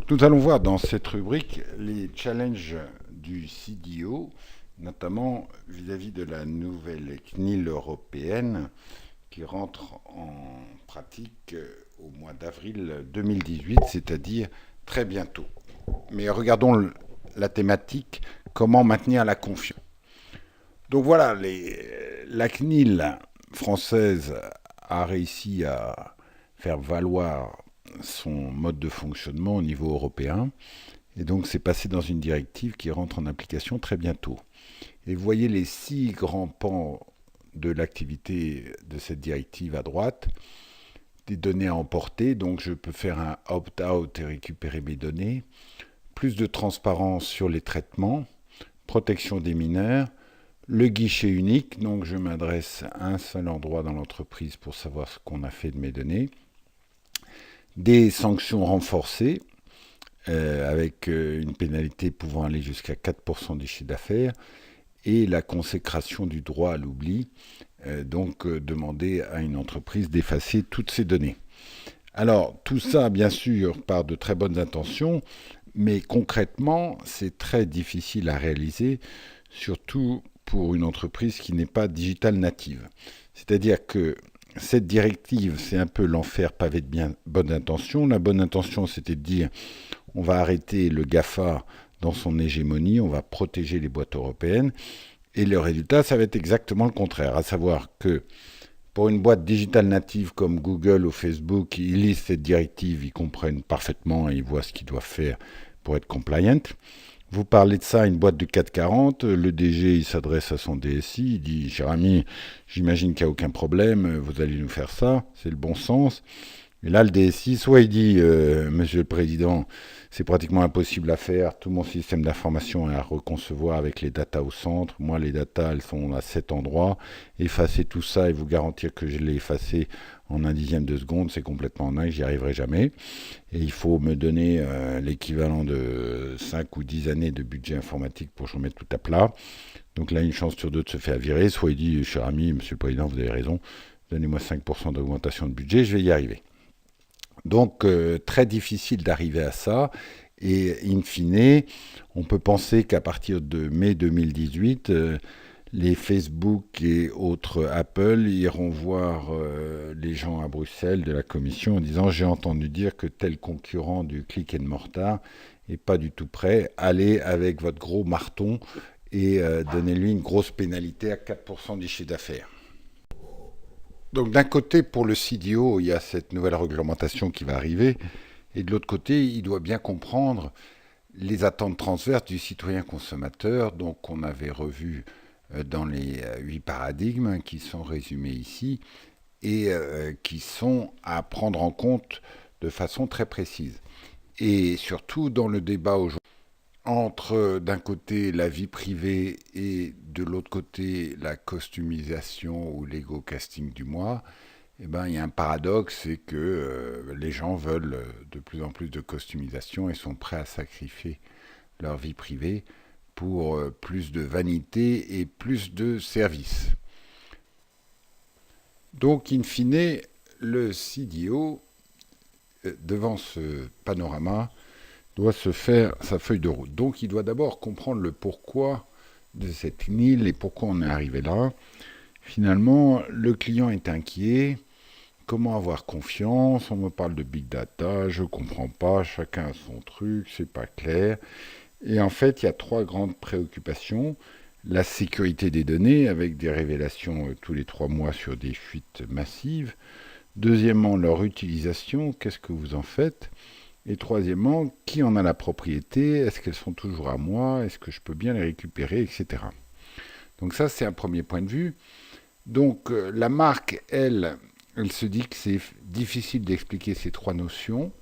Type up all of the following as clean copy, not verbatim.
Donc nous allons voir dans cette rubrique les challenges du CDO, notamment vis-à-vis de la nouvelle CNIL européenne qui rentre en pratique au mois d'avril 2018, c'est-à-dire très bientôt. Mais regardons la thématique, comment maintenir la confiance. Donc voilà, la CNIL française a réussi à faire valoir son mode de fonctionnement au niveau européen. Et donc c'est passé dans une directive qui rentre en application très bientôt. Et vous voyez les 6 grands pans de l'activité de cette directive à droite. Des données à emporter, donc je peux faire un opt-out et récupérer mes données. Plus de transparence sur les traitements, protection des mineurs, le guichet unique, donc je m'adresse à un seul endroit dans l'entreprise pour savoir ce qu'on a fait de mes données. Des sanctions renforcées, avec une pénalité pouvant aller jusqu'à 4% du chiffre d'affaires, et la consécration du droit à l'oubli, donc demander à une entreprise d'effacer toutes ses données. Alors, tout ça, bien sûr, part de très bonnes intentions, mais concrètement, c'est très difficile à réaliser, surtout pour une entreprise qui n'est pas digital native. C'est-à-dire que cette directive, c'est un peu l'enfer pavé de bien bonnes intentions. La bonne intention, c'était de dire on va arrêter le GAFA dans son hégémonie, on va protéger les boîtes européennes. Et le résultat, ça va être exactement le contraire, à savoir que pour une boîte digitale native comme Google ou Facebook, ils lisent cette directive, ils comprennent parfaitement et ils voient ce qu'ils doivent faire pour être compliant. Vous parlez de ça à une boîte du CAC 40, le DG il s'adresse à son DSI, il dit « Cher ami, j'imagine qu'il n'y a aucun problème, vous allez nous faire ça, c'est le bon sens ». Et là, le DSI, soit il dit Monsieur le Président, c'est pratiquement impossible à faire, tout mon système d'information est à reconcevoir avec les datas au centre. Moi, les datas, elles sont à cet endroit. Effacer tout ça et vous garantir que je l'ai effacé en un dixième de seconde, c'est complètement dingue, j'y arriverai jamais. Et il faut me donner l'équivalent de 5 ou 10 années de budget informatique pour que je remette tout à plat. Donc là, une chance sur deux de se faire virer. Soit il dit, cher ami, Monsieur le Président, vous avez raison, donnez-moi 5% d'augmentation de budget, je vais y arriver. Donc très difficile d'arriver à ça et in fine, on peut penser qu'à partir de mai 2018, les Facebook et autres Apple iront voir les gens à Bruxelles de la Commission en disant j'ai entendu dire que tel concurrent du click and mortar est pas du tout prêt, allez avec votre gros marton et donnez-lui une grosse pénalité à 4% du chiffre d'affaires. Donc d'un côté, pour le CDO, il y a cette nouvelle réglementation qui va arriver, et de l'autre côté, il doit bien comprendre les attentes transverses du citoyen consommateur, donc qu'on avait revu dans les 8 paradigmes qui sont résumés ici, et qui sont à prendre en compte de façon très précise. Et surtout dans le débat aujourd'hui, entre d'un côté la vie privée et de l'autre côté la customisation ou l'ego casting du mois, eh ben, il y a un paradoxe, c'est que les gens veulent de plus en plus de customisation et sont prêts à sacrifier leur vie privée pour plus de vanité et plus de services. Donc, in fine, le CDO, devant ce panorama, doit se faire sa feuille de route. Donc il doit d'abord comprendre le pourquoi de cette CNIL et pourquoi on est arrivé là. Finalement, le client est inquiet. Comment avoir confiance? On me parle de big data, je ne comprends pas, chacun a son truc, c'est pas clair. Et en fait, il y a 3 grandes préoccupations. La sécurité des données, avec des révélations tous les 3 mois sur des fuites massives. Deuxièmement, leur utilisation, qu'est-ce que vous en faites? Et troisièmement, qui en a la propriété? Est-ce qu'elles sont toujours à moi? Est-ce que je peux bien les récupérer, etc. Donc ça, c'est un premier point de vue. Donc la marque, elle se dit que c'est difficile d'expliquer ces 3 notions,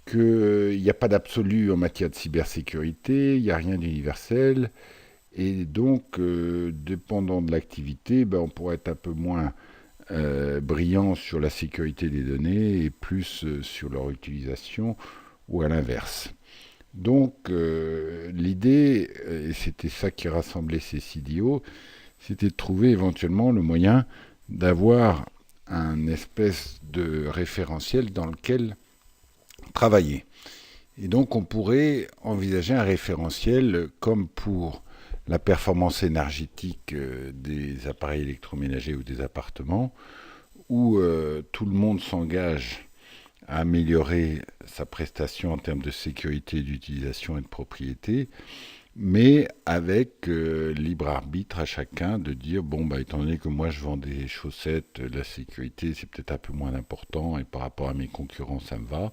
qu'il n'y a pas d'absolu en matière de cybersécurité, il n'y a rien d'universel, et donc, dépendant de l'activité, on pourrait être un peu moins brillant sur la sécurité des données et plus sur leur utilisation ou à l'inverse. Donc l'idée, et c'était ça qui rassemblait ces CDO, c'était de trouver éventuellement le moyen d'avoir un espèce de référentiel dans lequel travailler. Et donc on pourrait envisager un référentiel comme pour la performance énergétique des appareils électroménagers ou des appartements, où tout le monde s'engage à améliorer sa prestation en termes de sécurité, d'utilisation et de propriété, mais avec libre arbitre à chacun de dire bon bah étant donné que moi je vends des chaussettes, la sécurité c'est peut-être un peu moins important et par rapport à mes concurrents ça me va.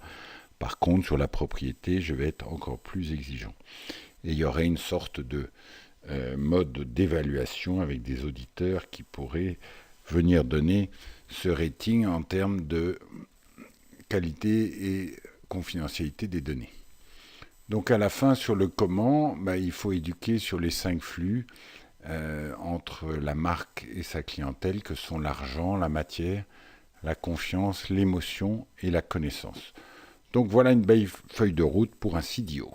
Par contre sur la propriété je vais être encore plus exigeant. Et il y aurait une sorte de mode d'évaluation avec des auditeurs qui pourraient venir donner ce rating en termes de qualité et confidentialité des données. Donc à la fin, sur le comment, bah, il faut éduquer sur les 5 flux entre la marque et sa clientèle, que sont l'argent, la matière, la confiance, l'émotion et la connaissance. Donc voilà une belle feuille de route pour un CDO.